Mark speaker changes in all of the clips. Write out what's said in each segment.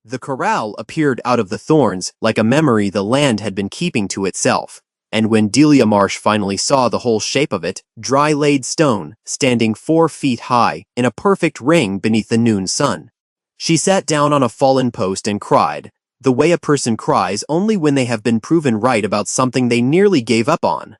Speaker 1: The corral appeared out of the thorns like a memory the land had been keeping to itself, and when Delia Marsh finally saw the whole shape of it, dry-laid stone, standing 4 feet high, in a perfect ring beneath the noon sun, she sat down on a fallen post and cried, the way a person cries only when they have been proven right about something they nearly gave up on.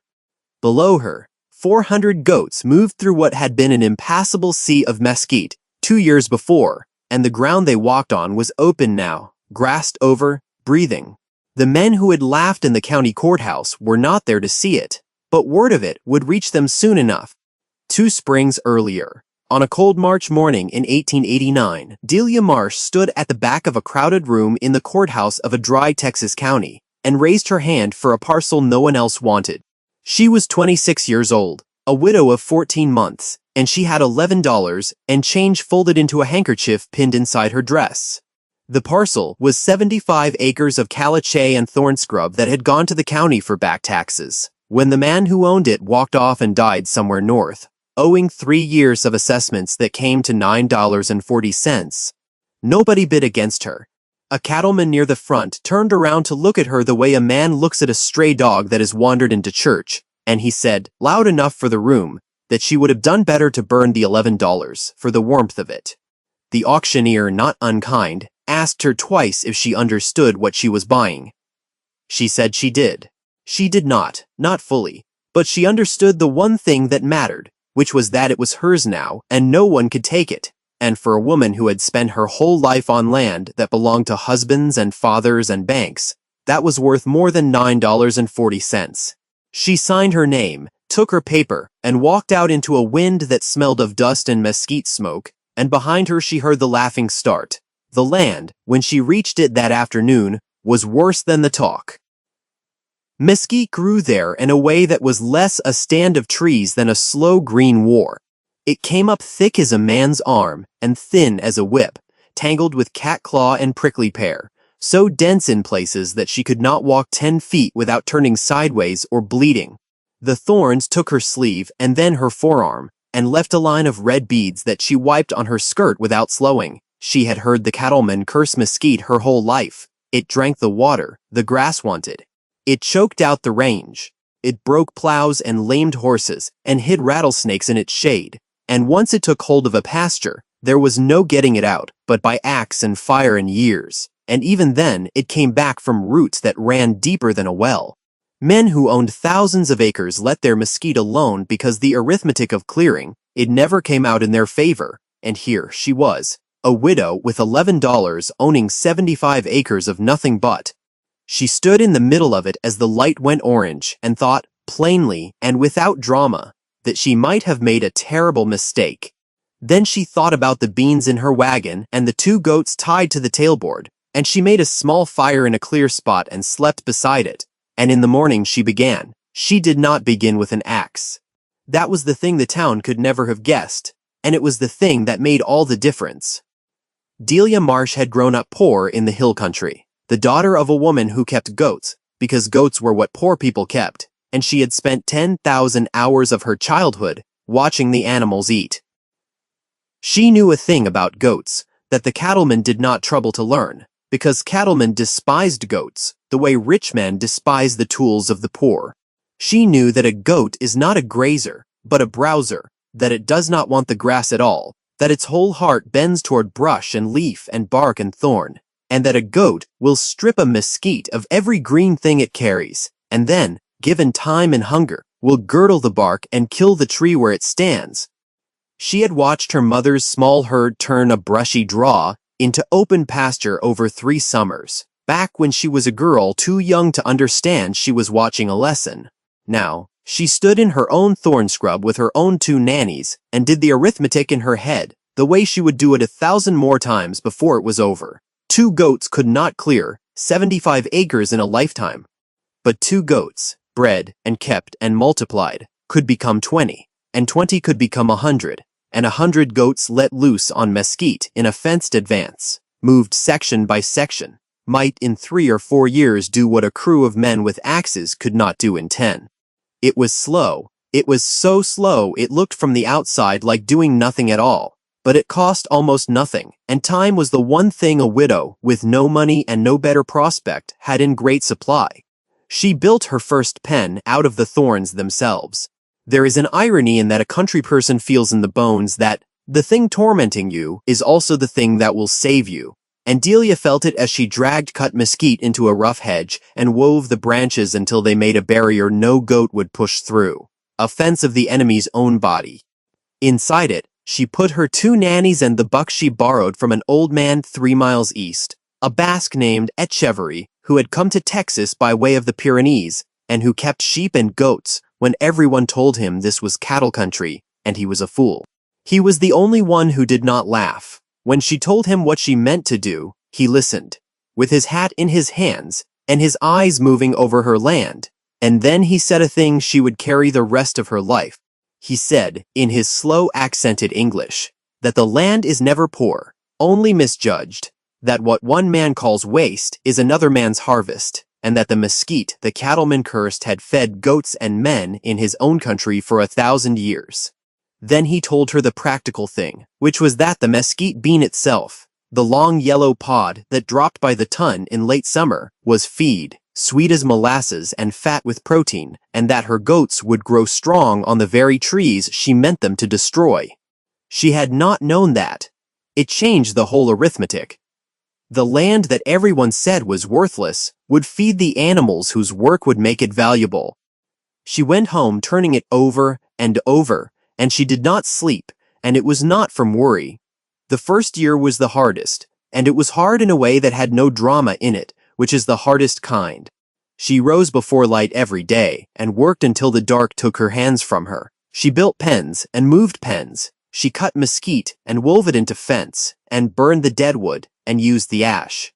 Speaker 1: Below her, 400 goats moved through what had been an impassable sea of mesquite 2 years before, and the ground they walked on was open now, grassed over, breathing. The men who had laughed in the county courthouse were not there to see it, but word of it would reach them soon enough. 2 springs earlier, on a cold March morning in 1889, Delia Marsh stood at the back of a crowded room in the courthouse of a dry Texas county and raised her hand for a parcel no one else wanted. She was 26 years old, a widow of 14 months, and she had $11 and change folded into a handkerchief pinned inside her dress. The parcel was 75 acres of caliche and thorn scrub that had gone to the county for back taxes, when the man who owned it walked off and died somewhere north, owing 3 years of assessments that came to $9.40. Nobody bid against her. A cattleman near the front turned around to look at her the way a man looks at a stray dog that has wandered into church, and he said, loud enough for the room, that she would have done better to burn the $11 for the warmth of it. The auctioneer, not unkind, asked her twice if she understood what she was buying. She said she did. She did not fully, but she understood the one thing that mattered, which was that it was hers now and no one could take it. And for a woman who had spent her whole life on land that belonged to husbands and fathers and banks, that was worth more than $9.40. She signed her name, took her paper, and walked out into a wind that smelled of dust and mesquite smoke, and behind her she heard the laughing start. The land, when she reached it that afternoon, was worse than the talk. Mesquite grew there in a way that was less a stand of trees than a slow green war. It came up thick as a man's arm and thin as a whip, tangled with catclaw and prickly pear, so dense in places that she could not walk 10 feet without turning sideways or bleeding. The thorns took her sleeve and then her forearm, and left a line of red beads that she wiped on her skirt without slowing. She had heard the cattleman curse mesquite her whole life. It drank the water the grass wanted. It choked out the range. It broke plows and lamed horses and hid rattlesnakes in its shade. And once it took hold of a pasture, there was no getting it out but by axe and fire and years. And even then, it came back from roots that ran deeper than a well. Men who owned thousands of acres let their mesquite alone because the arithmetic of clearing, it never came out in their favor. And here she was, a widow with $11 owning 75 acres of nothing but. She stood in the middle of it as the light went orange and thought, plainly and without drama, that she might have made a terrible mistake. Then she thought about the beans in her wagon and the 2 goats tied to the tailboard, and she made a small fire in a clear spot and slept beside it. And in the morning she began. She did not begin with an axe. That was the thing the town could never have guessed, and it was the thing that made all the difference. Delia Marsh had grown up poor in the hill country, the daughter of a woman who kept goats, because goats were what poor people kept, and she had spent 10,000 hours of her childhood watching the animals eat. She knew a thing about goats that the cattlemen did not trouble to learn, because cattlemen despised goats the way rich men despise the tools of the poor. She knew that a goat is not a grazer, but a browser, that it does not want the grass at all, that its whole heart bends toward brush and leaf and bark and thorn, and that a goat will strip a mesquite of every green thing it carries, and then, given time and hunger, will girdle the bark and kill the tree where it stands. She had watched her mother's small herd turn a brushy draw into open pasture over 3 summers, back when she was a girl too young to understand she was watching a lesson. Now, she stood in her own thorn scrub with her own 2 nannies and did the arithmetic in her head, the way she would do it 1,000 more times before it was over. 2 goats could not clear 75 acres in a lifetime. But 2 goats, bred and kept and multiplied, could become 20, and 20 could become 100, and 100 goats let loose on mesquite in a fenced advance, moved section by section, might in 3 or 4 years do what a crew of men with axes could not do in 10. It was slow. It was so slow it looked from the outside like doing nothing at all. But it cost almost nothing, and time was the one thing a widow, with no money and no better prospect, had in great supply. She built her first pen out of the thorns themselves. There is an irony in that a country person feels in the bones that the thing tormenting you is also the thing that will save you. And Delia felt it as she dragged cut mesquite into a rough hedge and wove the branches until they made a barrier no goat would push through, a fence of the enemy's own body. Inside it, she put her 2 nannies and the buck she borrowed from an old man 3 miles east, a Basque named Echeverry, who had come to Texas by way of the Pyrenees, and who kept sheep and goats when everyone told him this was cattle country, and he was a fool. He was the only one who did not laugh. When she told him what she meant to do, he listened, with his hat in his hands and his eyes moving over her land, and then he said a thing she would carry the rest of her life. He said, in his slow accented English, that the land is never poor, only misjudged, that what one man calls waste is another man's harvest, and that the mesquite the cattleman cursed had fed goats and men in his own country for 1,000 years. Then he told her the practical thing, which was that the mesquite bean itself, the long yellow pod that dropped by the ton in late summer, was feed, sweet as molasses and fat with protein, and that her goats would grow strong on the very trees she meant them to destroy. She had not known that. It changed the whole arithmetic. The land that everyone said was worthless would feed the animals whose work would make it valuable. She went home turning it over and over, and she did not sleep, and it was not from worry. The first year was the hardest, and it was hard in a way that had no drama in it, which is the hardest kind. She rose before light every day, and worked until the dark took her hands from her. She built pens and moved pens. She cut mesquite and wove it into fence, and burned the dead wood, and used the ash.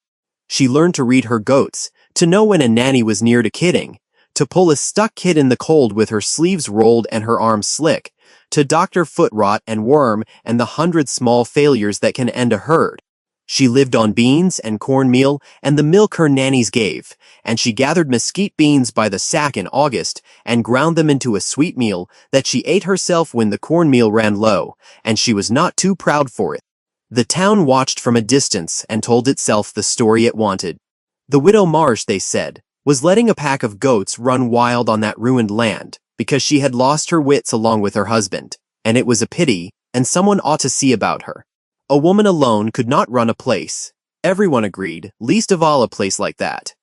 Speaker 1: She learned to read her goats, to know when a nanny was near to kidding, to pull a stuck kid in the cold with her sleeves rolled and her arms slick, to doctor foot rot and worm and the 100 small failures that can end a herd. She lived on beans and cornmeal and the milk her nannies gave, and she gathered mesquite beans by the sack in August and ground them into a sweet meal that she ate herself when the cornmeal ran low, and she was not too proud for it. The town watched from a distance and told itself the story it wanted. The widow Marsh, they said, was letting a pack of goats run wild on that ruined land, because she had lost her wits along with her husband, and it was a pity, and someone ought to see about her. A woman alone could not run a place. Everyone agreed, least of all a place like that.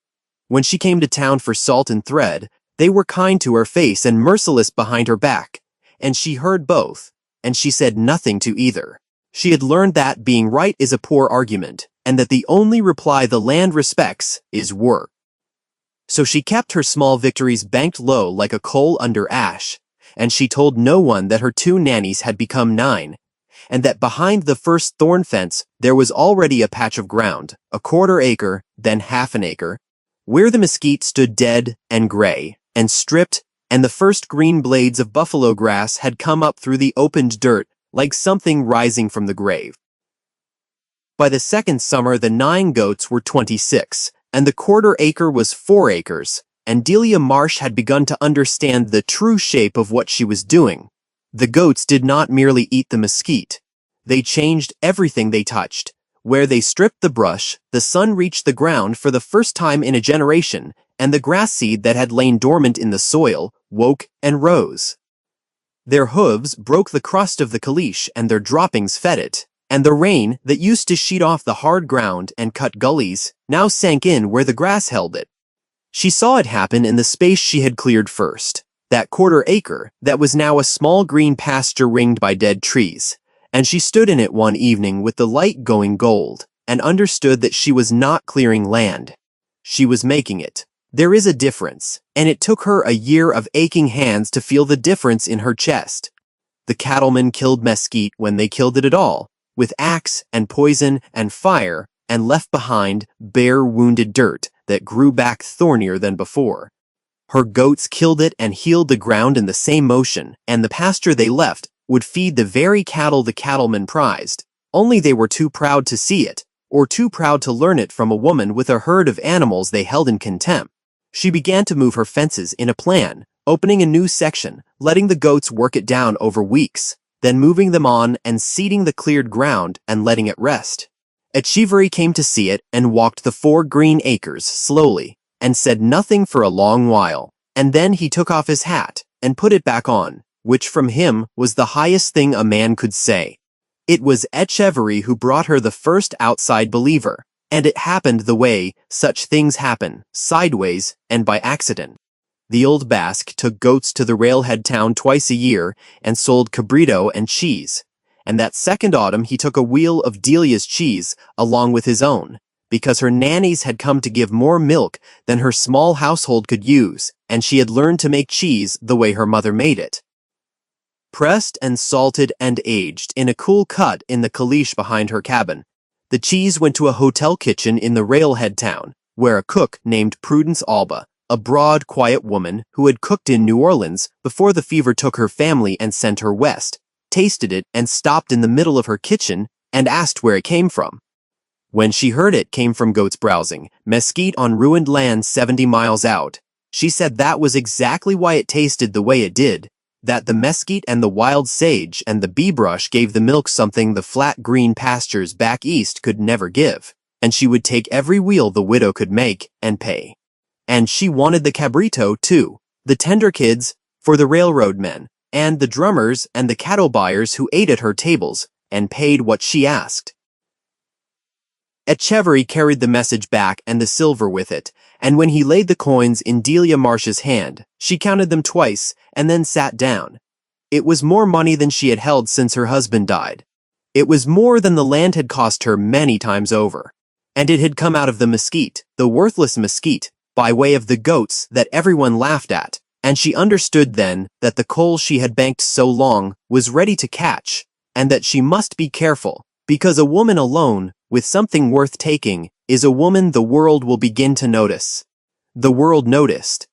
Speaker 1: When she came to town for salt and thread, they were kind to her face and merciless behind her back, and she heard both, and she said nothing to either. She had learned that being right is a poor argument, and that the only reply the land respects is work. So she kept her small victories banked low like a coal under ash, and she told no one that her 2 nannies had become 9, and that behind the first thorn fence there was already a patch of ground, a 1/4 acre, then 1/2 an acre, where the mesquite stood dead and gray and stripped, and the first green blades of buffalo grass had come up through the opened dirt like something rising from the grave. By the second summer the 9 goats were 26, and the 1/4 acre was 4 acres, and Delia Marsh had begun to understand the true shape of what she was doing. The goats did not merely eat the mesquite. They changed everything they touched. Where they stripped the brush, the sun reached the ground for the first time in a generation, and the grass seed that had lain dormant in the soil woke and rose. Their hooves broke the crust of the caliche, and their droppings fed it, and the rain that used to sheet off the hard ground and cut gullies now sank in where the grass held it. She saw it happen in the space she had cleared first, that 1/4 acre that was now a small green pasture ringed by dead trees, and she stood in it one evening with the light going gold, and understood that she was not clearing land. She was making it. There is a difference, and it took her a year of aching hands to feel the difference in her chest. The cattlemen killed mesquite when they killed it at all, with axe and poison and fire, and left behind bare wounded dirt that grew back thornier than before. Her goats killed it and healed the ground in the same motion, and the pasture they left would feed the very cattle the cattlemen prized, only they were too proud to see it, or too proud to learn it from a woman with a herd of animals they held in contempt. She began to move her fences in a plan, opening a new section, letting the goats work it down over weeks. then moving them on and seeding the cleared ground and letting it rest. Echeverry came to see it and walked the 4 green acres slowly and said nothing for a long while, and then he took off his hat and put it back on, which from him was the highest thing a man could say. It was Echeverry who brought her the first outside believer, and it happened the way such things happen, sideways and by accident. The old Basque took goats to the railhead town twice a year and sold cabrito and cheese, and that second autumn he took a wheel of Delia's cheese along with his own, because her nannies had come to give more milk than her small household could use, and she had learned to make cheese the way her mother made it. Pressed and salted and aged in a cool cut in the caliche behind her cabin, the cheese went to a hotel kitchen in the railhead town, where a cook named Prudence Alba, a broad, quiet woman who had cooked in New Orleans before the fever took her family and sent her west, tasted it and stopped in the middle of her kitchen and asked where it came from. When she heard it came from goats browsing, Mesquite on ruined land 70 miles out, she said that was exactly why it tasted the way it did, that the mesquite and the wild sage and the bee brush gave the milk something the flat green pastures back east could never give, and she would take every wheel the widow could make and pay. And she wanted the cabrito, too, the tender kids, for the railroad men, and the drummers and the cattle buyers who ate at her tables and paid what she asked. Echeverry carried the message back and the silver with it, and when he laid the coins in Delia Marsh's hand, she counted them twice and then sat down. It was more money than she had held since her husband died. It was more than the land had cost her many times over. And it had come out of the mesquite, the worthless mesquite, by way of the goats that everyone laughed at, and she understood then that the coal she had banked so long was ready to catch, and that she must be careful, because a woman alone, with something worth taking, is a woman the world will begin to notice. The world noticed.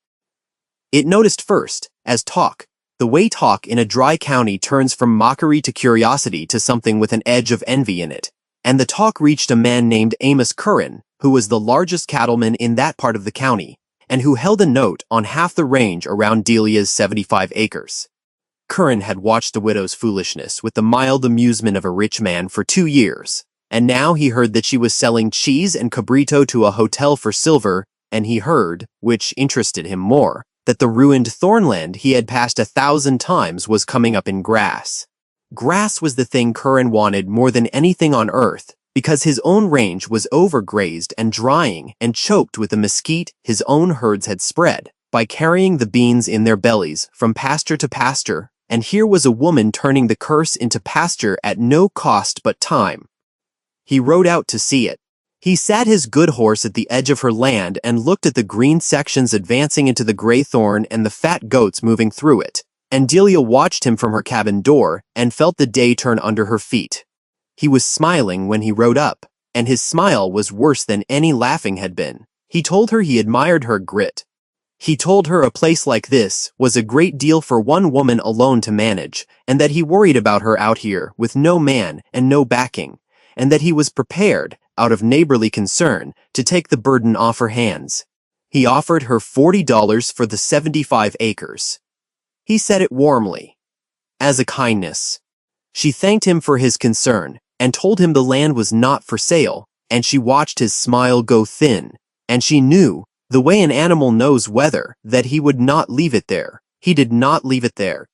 Speaker 1: It noticed first, as talk, the way talk in a dry county turns from mockery to curiosity to something with an edge of envy in it, and the talk reached a man named Amos Curran, who was the largest cattleman in that part of the county, and who held a note on half the range around Delia's 75 acres. Curran had watched the widow's foolishness with the mild amusement of a rich man for 2 years, and now he heard that she was selling cheese and cabrito to a hotel for silver, and he heard, which interested him more, that the ruined thornland he had passed 1,000 times was coming up in grass. Grass was the thing Curran wanted more than anything on earth, because his own range was overgrazed and drying and choked with the mesquite his own herds had spread, by carrying the beans in their bellies from pasture to pasture, and here was a woman turning the curse into pasture at no cost but time. He rode out to see it. He sat his good horse at the edge of her land and looked at the green sections advancing into the gray thorn and the fat goats moving through it, and Delia watched him from her cabin door and felt the day turn under her feet. He was smiling when he rode up, and his smile was worse than any laughing had been. He told her he admired her grit. He told her a place like this was a great deal for one woman alone to manage, and that he worried about her out here with no man and no backing, and that he was prepared, out of neighborly concern, to take the burden off her hands. He offered her $40 for the 75 acres. He said it warmly, as a kindness. She thanked him for his concern, and told him the land was not for sale, and she watched his smile go thin, and she knew, the way an animal knows weather, that he would not leave it there. He did not leave it there.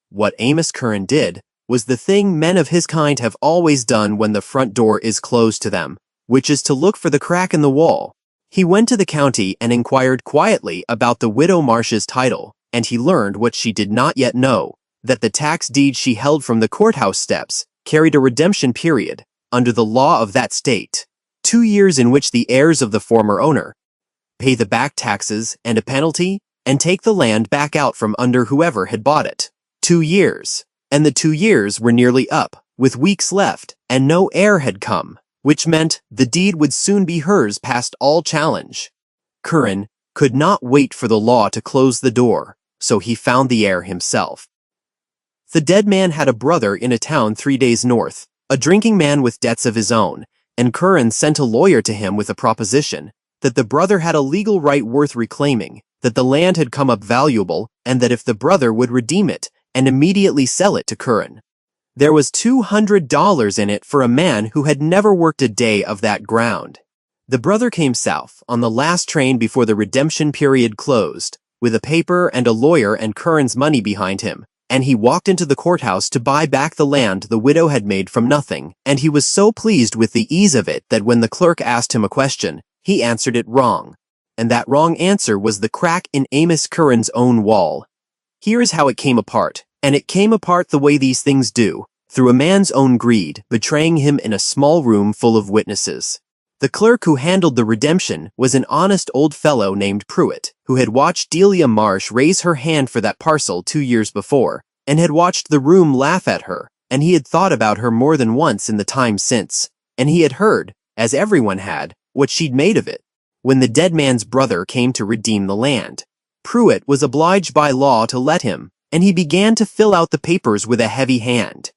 Speaker 1: What Amos Curran did was the thing men of his kind have always done when the front door is closed to them, which is to look for the crack in the wall. He went to the county and inquired quietly about the widow Marsh's title, and he learned what she did not yet know, that the tax deed she held from the courthouse steps carried a redemption period, under the law of that state, 2 years in which the heirs of the former owner pay the back taxes and a penalty, and take the land back out from under whoever had bought it. 2 years. And the 2 years were nearly up, with weeks left, and no heir had come, which meant the deed would soon be hers past all challenge. Curran could not wait for the law to close the door, so he found the heir himself. The dead man had a brother in a town 3 days north, a drinking man with debts of his own, and Curran sent a lawyer to him with a proposition that the brother had a legal right worth reclaiming, that the land had come up valuable, and that if the brother would redeem it, and immediately sell it to Curran. There was $200 in it for a man who had never worked a day of that ground. The brother came south on the last train before the redemption period closed, with a paper and a lawyer and Curran's money behind him, and he walked into the courthouse to buy back the land the widow had made from nothing, and he was so pleased with the ease of it that when the clerk asked him a question, he answered it wrong. And that wrong answer was the crack in Amos Curran's own wall. Here is how it came apart, and it came apart the way these things do, through a man's own greed, betraying him in a small room full of witnesses. The clerk who handled the redemption was an honest old fellow named Pruitt, who had watched Delia Marsh raise her hand for that parcel 2 years before, and had watched the room laugh at her, and he had thought about her more than once in the time since, and he had heard, as everyone had, what she'd made of it. When the dead man's brother came to redeem the land, Pruitt was obliged by law to let him, and he began to fill out the papers with a heavy hand.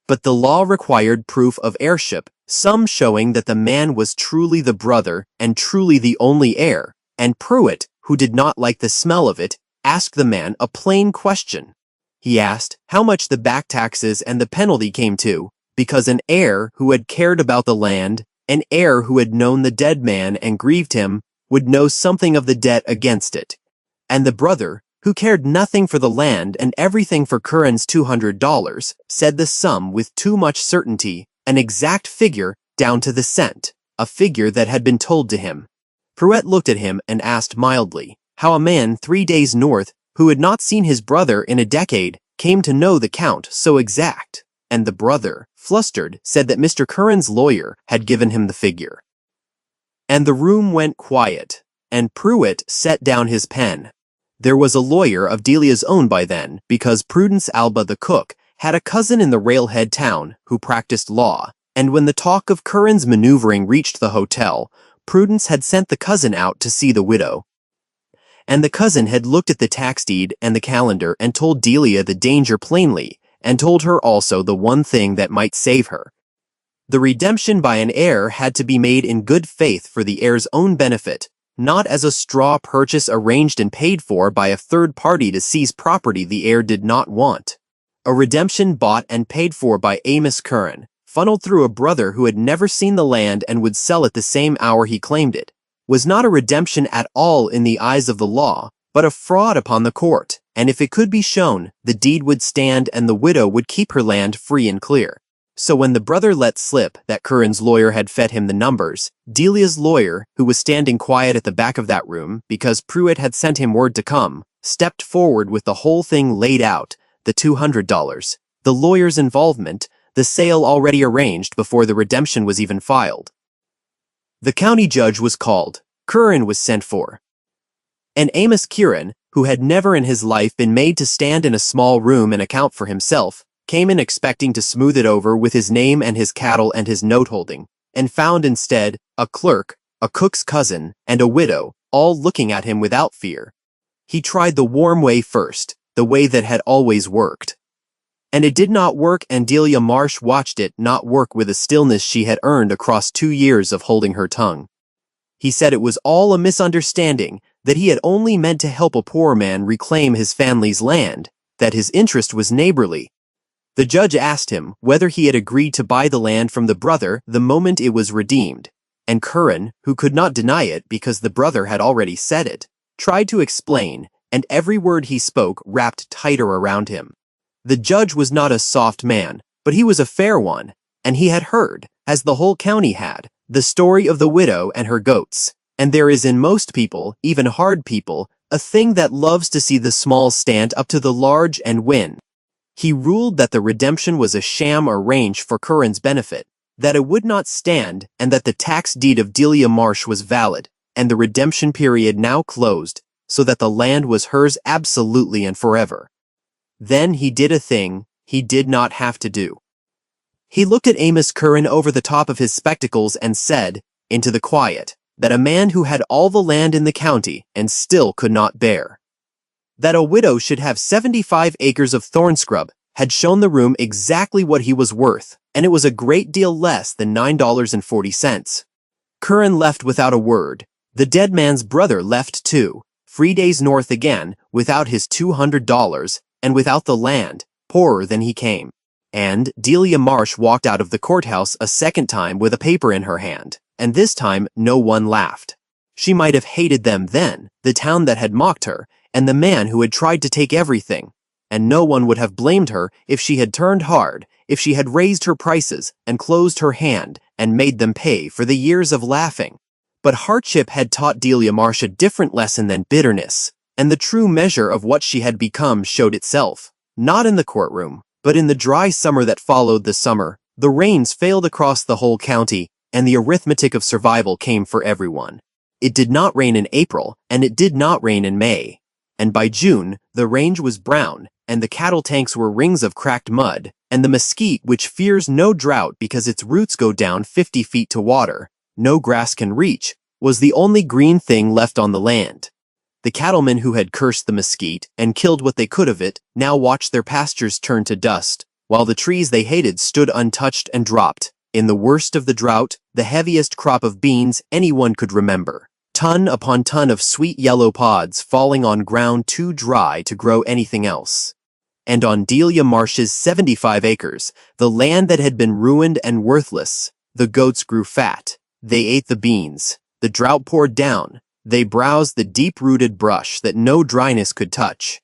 Speaker 1: But the law required proof of heirship, some showing that the man was truly the brother and truly the only heir, and Pruitt, who did not like the smell of it, asked the man a plain question. He asked how much the back taxes and the penalty came to, because an heir who had cared about the land, an heir who had known the dead man and grieved him, would know something of the debt against it. And the brother, who cared nothing for the land and everything for Curran's $200, said the sum with too much certainty, an exact figure down to the cent, a figure that had been told to him. Pruitt looked at him and asked mildly how a man 3 days north, who had not seen his brother in a decade, came to know the count so exact, and the brother, flustered, said that Mr. Curran's lawyer had given him the figure. And the room went quiet, and Pruitt set down his pen. There was a lawyer of Delia's own by then, because Prudence Alba the cook had a cousin in the railhead town who practiced law, and when the talk of Curran's maneuvering reached the hotel, Prudence had sent the cousin out to see the widow. And the cousin had looked at the tax deed and the calendar and told Delia the danger plainly, and told her also the one thing that might save her. The redemption by an heir had to be made in good faith for the heir's own benefit, not as a straw purchase arranged and paid for by a third party to seize property the heir did not want. A redemption bought and paid for by Amos Curran, funneled through a brother who had never seen the land and would sell it the same hour he claimed it, was not a redemption at all in the eyes of the law, but a fraud upon the court, and if it could be shown, the deed would stand and the widow would keep her land free and clear. So when the brother let slip that Curran's lawyer had fed him the numbers, Delia's lawyer, who was standing quiet at the back of that room because Pruitt had sent him word to come, stepped forward with the whole thing laid out, the $200, the lawyer's involvement, the sale already arranged before the redemption was even filed. The county judge was called. Curran was sent for. And Amos Curran, who had never in his life been made to stand in a small room and account for himself, came in expecting to smooth it over with his name and his cattle and his note-holding, and found instead a clerk, a cook's cousin, and a widow, all looking at him without fear. He tried the warm way first, the way that had always worked. And it did not work, and Delia Marsh watched it not work with a stillness she had earned across 2 years of holding her tongue. He said it was all a misunderstanding, that he had only meant to help a poor man reclaim his family's land, that his interest was neighborly. The judge asked him whether he had agreed to buy the land from the brother the moment it was redeemed, and Curran, who could not deny it because the brother had already said it, tried to explain, and every word he spoke wrapped tighter around him. The judge was not a soft man, but he was a fair one, and he had heard, as the whole county had, the story of the widow and her goats, and there is in most people, even hard people, a thing that loves to see the small stand up to the large and win. He ruled that the redemption was a sham arranged for Curran's benefit, that it would not stand, and that the tax deed of Delia Marsh was valid, and the redemption period now closed, so that the land was hers absolutely and forever. Then he did a thing he did not have to do. He looked at Amos Curran over the top of his spectacles and said, into the quiet, that a man who had all the land in the county and still could not bear. That a widow should have 75 acres of thorn scrub had shown the room exactly what he was worth, and it was a great deal less than $9.40. Curran left without a word. The dead man's brother left too, 3 days north again, without his $200, and without the land, poorer than he came. And Delia Marsh walked out of the courthouse a second time with a paper in her hand, and this time no one laughed. She might have hated them then, the town that had mocked her, and the man who had tried to take everything. And no one would have blamed her if she had turned hard, if she had raised her prices and closed her hand and made them pay for the years of laughing. But hardship had taught Delia Marsh a different lesson than bitterness, and the true measure of what she had become showed itself, not in the courtroom, but in the dry summer that followed the summer. The rains failed across the whole county, and the arithmetic of survival came for everyone. It did not rain in April, and it did not rain in May. And by June, the range was brown, and the cattle tanks were rings of cracked mud, and the mesquite, which fears no drought because its roots go down 50 feet to water, no grass can reach, was the only green thing left on the land. The cattlemen who had cursed the mesquite and killed what they could of it now watched their pastures turn to dust, while the trees they hated stood untouched and dropped, in the worst of the drought, the heaviest crop of beans anyone could remember. Ton upon ton of sweet yellow pods falling on ground too dry to grow anything else. And on Delia Marsh's 75 acres, the land that had been ruined and worthless, the goats grew fat. They ate the beans. The drought poured down. They browsed the deep-rooted brush that no dryness could touch.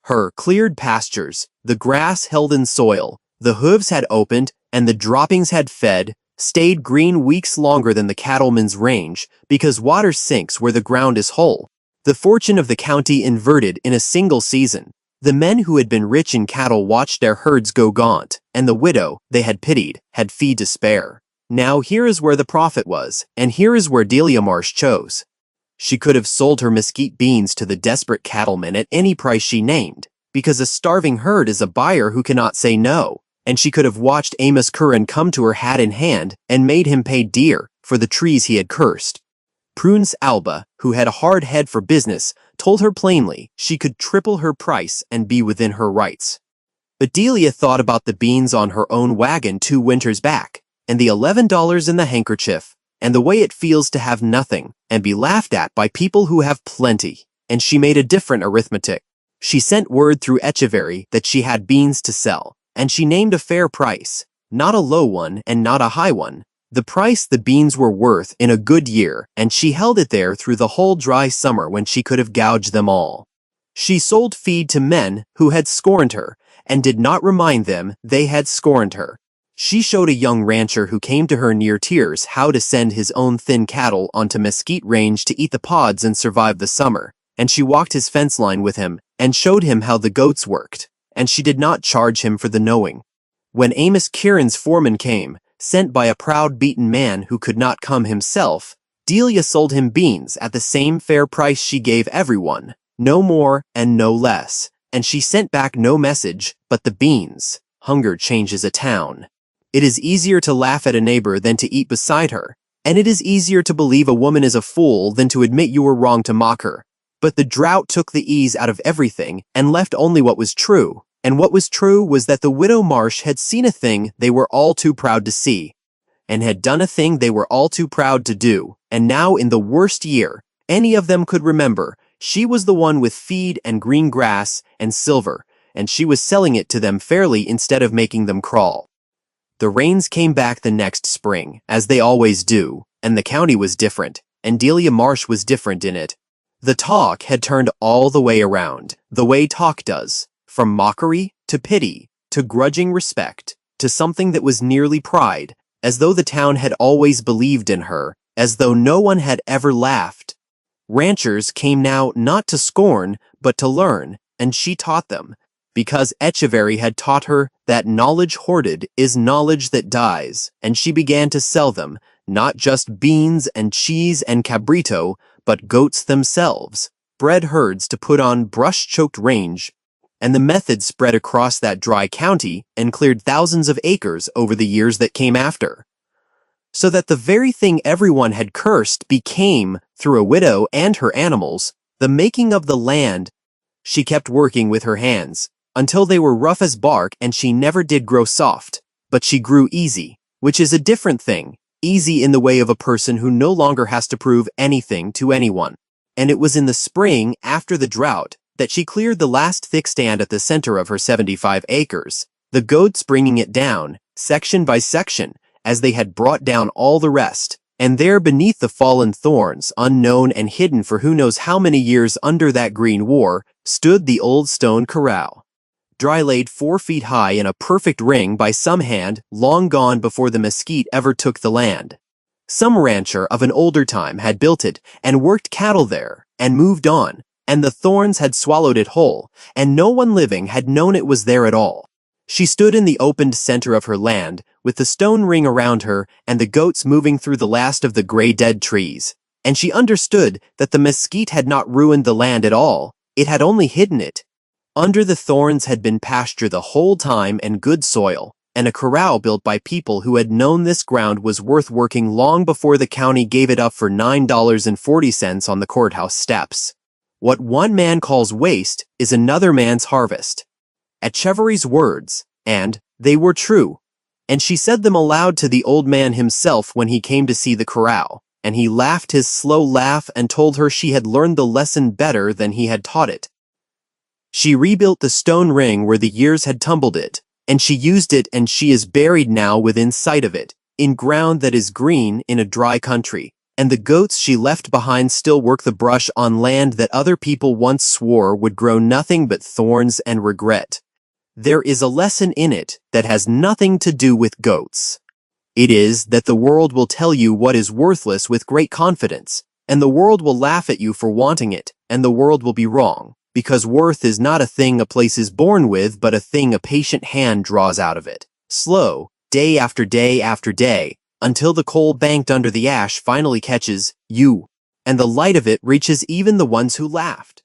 Speaker 1: Her cleared pastures, the grass held in soil, the hooves had opened, and the droppings had fed, stayed green weeks longer than the cattleman's range, because water sinks where the ground is whole. The fortune of the county inverted in a single season. The men who had been rich in cattle watched their herds go gaunt, and the widow they had pitied had feed to spare. Now here is where the profit was, and here is where Delia Marsh chose. She could have sold her mesquite beans to the desperate cattleman at any price she named, because a starving herd is a buyer who cannot say no, and she could have watched Amos Curran come to her hat in hand and made him pay dear for the trees he had cursed. Prudence Alba, who had a hard head for business, told her plainly she could triple her price and be within her rights. But Delia thought about the beans on her own wagon 2 winters back, and the $11 in the handkerchief, and the way it feels to have nothing and be laughed at by people who have plenty, and she made a different arithmetic. She sent word through Echeverry that she had beans to sell, and she named a fair price, not a low one and not a high one, the price the beans were worth in a good year, and she held it there through the whole dry summer when she could have gouged them all. She sold feed to men who had scorned her, and did not remind them they had scorned her. She showed a young rancher who came to her near tears how to send his own thin cattle onto Mesquite Range to eat the pods and survive the summer, and she walked his fence line with him and showed him how the goats worked, and she did not charge him for the knowing. When Amos Curran's foreman came, sent by a proud beaten man who could not come himself, Delia sold him beans at the same fair price she gave everyone, no more and no less, and she sent back no message but the beans. Hunger changes a town. It is easier to laugh at a neighbor than to eat beside her, and it is easier to believe a woman is a fool than to admit you were wrong to mock her. But the drought took the ease out of everything and left only what was true, and what was true was that the widow Marsh had seen a thing they were all too proud to see, and had done a thing they were all too proud to do, and now in the worst year any of them could remember, she was the one with feed and green grass and silver, and she was selling it to them fairly instead of making them crawl. The rains came back the next spring, as they always do, and the county was different, and Delia Marsh was different in it. The talk had turned all the way around, the way talk does, from mockery to pity, to grudging respect, to something that was nearly pride, as though the town had always believed in her, as though no one had ever laughed. Ranchers came now not to scorn, but to learn, and she taught them, because Echeverry had taught her that knowledge hoarded is knowledge that dies, and she began to sell them, not just beans and cheese and cabrito, but goats themselves, bred herds to put on brush-choked range, and the method spread across that dry county and cleared thousands of acres over the years that came after. So that the very thing everyone had cursed became, through a widow and her animals, the making of the land. She kept working with her hands, until they were rough as bark, and she never did grow soft, but she grew easy, which is a different thing, easy in the way of a person who no longer has to prove anything to anyone. And it was in the spring, after the drought, that she cleared the last thick stand at the center of her 75 acres, the goats bringing it down, section by section, as they had brought down all the rest. And there beneath the fallen thorns, unknown and hidden for who knows how many years under that green war, stood the old stone corral. Dry laid 4 feet high in a perfect ring by some hand long gone before the Mesquite ever took the land. Some rancher of an older time had built it and worked cattle there and moved on, and the thorns had swallowed it whole, and no one living had known it was there at all. She stood in the opened center of her land, with the stone ring around her and the goats moving through the last of the gray dead trees, and she understood that the mesquite had not ruined the land at all, it had only hidden it. Under the thorns had been pasture the whole time and good soil, and a corral built by people who had known this ground was worth working long before the county gave it up for $9.40 on the courthouse steps. What one man calls waste is another man's harvest. At Chevery's words, and they were true, and she said them aloud to the old man himself when he came to see the corral, and he laughed his slow laugh and told her she had learned the lesson better than he had taught it. She rebuilt the stone ring where the years had tumbled it, and she used it, and she is buried now within sight of it, in ground that is green in a dry country, and the goats she left behind still work the brush on land that other people once swore would grow nothing but thorns and regret. There is a lesson in it that has nothing to do with goats. It is that the world will tell you what is worthless with great confidence, and the world will laugh at you for wanting it, and the world will be wrong, because worth is not a thing a place is born with, but a thing a patient hand draws out of it, slow, day after day after day, until the coal banked under the ash finally catches you, and the light of it reaches even the ones who laughed.